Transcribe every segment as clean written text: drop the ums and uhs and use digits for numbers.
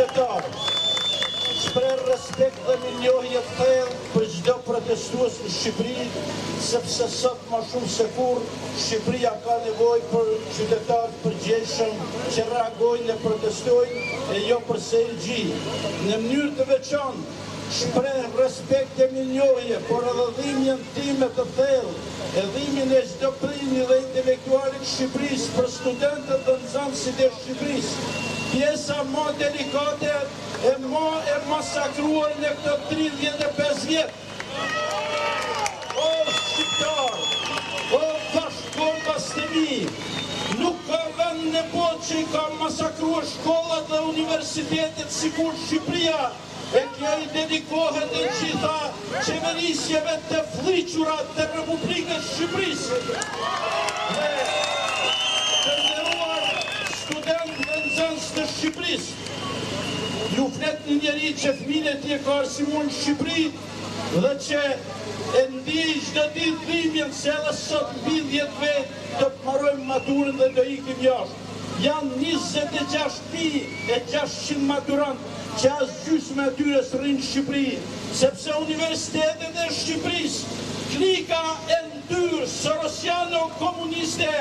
qytetarë, shpreh respekt dhe mirënjohje të thellë për çdo protestues në Shqipëri, sepse sot më shumë se kurrë Shqipëria ka nevojë për qytetarë të përgjegjshëm që reagojnë dhe protestojnë e jo për selgji. Në mënyrë të veçantë shpreh respekt e mirënjohje por edhe dhimbjen time të thellë, e dhimbjen e çdo prindi dhe intelektualit Shqipërisë për studentët dhe nxënësit e Shqipërisë. Pjesa më delikate e masakruar në këto 35 vjet. O shqiptar, o bashkëkombës të mi, nuk ka vend në botë që i ka masakruar shkollat dhe universitetet sikur Shqipëria, e kjo i dedikohet e gjitha qeverisjeve të fliqurat të Republikës Shqipërisë. Dhe të nderuar student dhe nxënës të Shqipërisë, ju flet një njeri që fëmijët e tij ka arsimur në Shqipëri dhe që e ndjej çdo ditë dhimbjen se edhe sot mbi 10 vjet do të marrojmë maturën dhe do ikim jashtë. Janë 26.600 maturantë që as gjysmë e tyre s'rrinë në Shqipëri, sepse universitetet e Shqipërisë, klika e ndyrë sorosiano-komuniste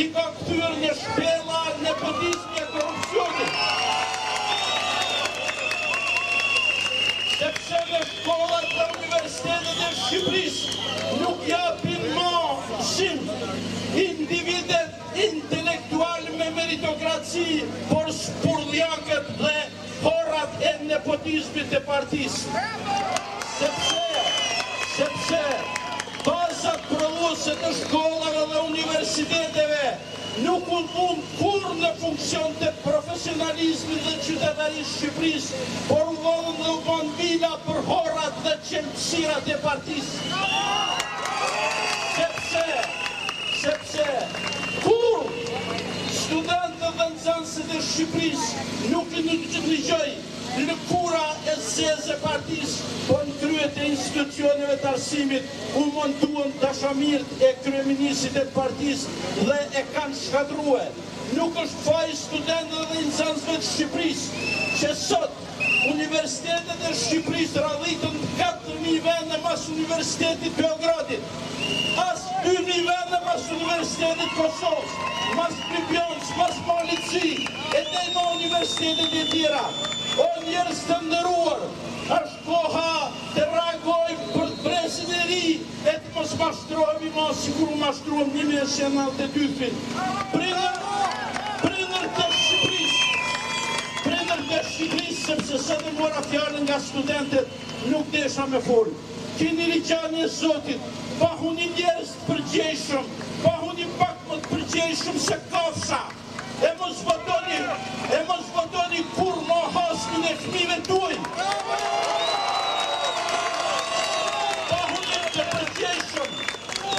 i ka kthyer në shpella nepotizmi e korrupsionit. Sepse në shkollat dhe universitetet e Shqipërisë nuk japin më individet intelektual me meritokraci, por spurdhjakët dhe horat e nepotizmit të partisë. Sepse bazat prodhuese të shkollave dhe universiteteve nuk mund kur në funksion të profesionalizmit dhe qytetarisë Shqipërisë, por u vëllën dhe u bën vila për horat dhe qelpsirat e partisë. Sepse kur studentët dhe nxënësit e Shqipërisë nuk i nëgjoj lëkura e zezë e partisë, po në kryet e institucioneve të arsimit u montuan dashamirët e kryeministit e partisë dhe e kanë shkatruar. Nuk është faj studentëve dhe nxënësve të Shqipërisë që sot universitetet e Shqipërisë radhitën 4.000 vende mas Universitetit Beogradit, as 2.000 vende mas Universitetit Kosovës, mas Ljubljanës, mas Malici, e dhe në universitetet e tjera. O njerëz të nderuar, është koha të reagojmë për presin e ri e të mos mashtrohemi ma si kur u mashtruam 1992. Prindër të Shqipërisë, sepse së dhe mora fjallën nga studentet, nuk desha me folë. Kini rigjani e Zotit, pahuni njerëz të përgjeshëm, pahuni pak më të përgjeshëm se kafsha, e mos votoni kur më hasmin e fëmijëve tuaj. Pahuni të përgjeshëm,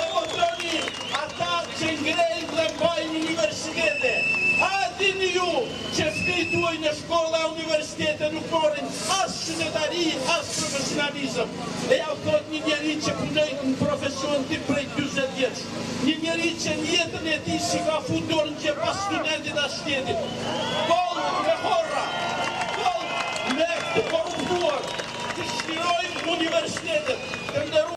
e votoni ata që ngrejnë dhe mbajnë universitete. A dini ju që fëmijët tuaj në shkolla e universitete nuk morin as qytetari, as profesionalizëm. E ja thot një njeri që punoj në profesion tim prej 40 vjeç. Një njeri që në jetën e tij si ka futur në gjepa studentit as shtetit. Boll me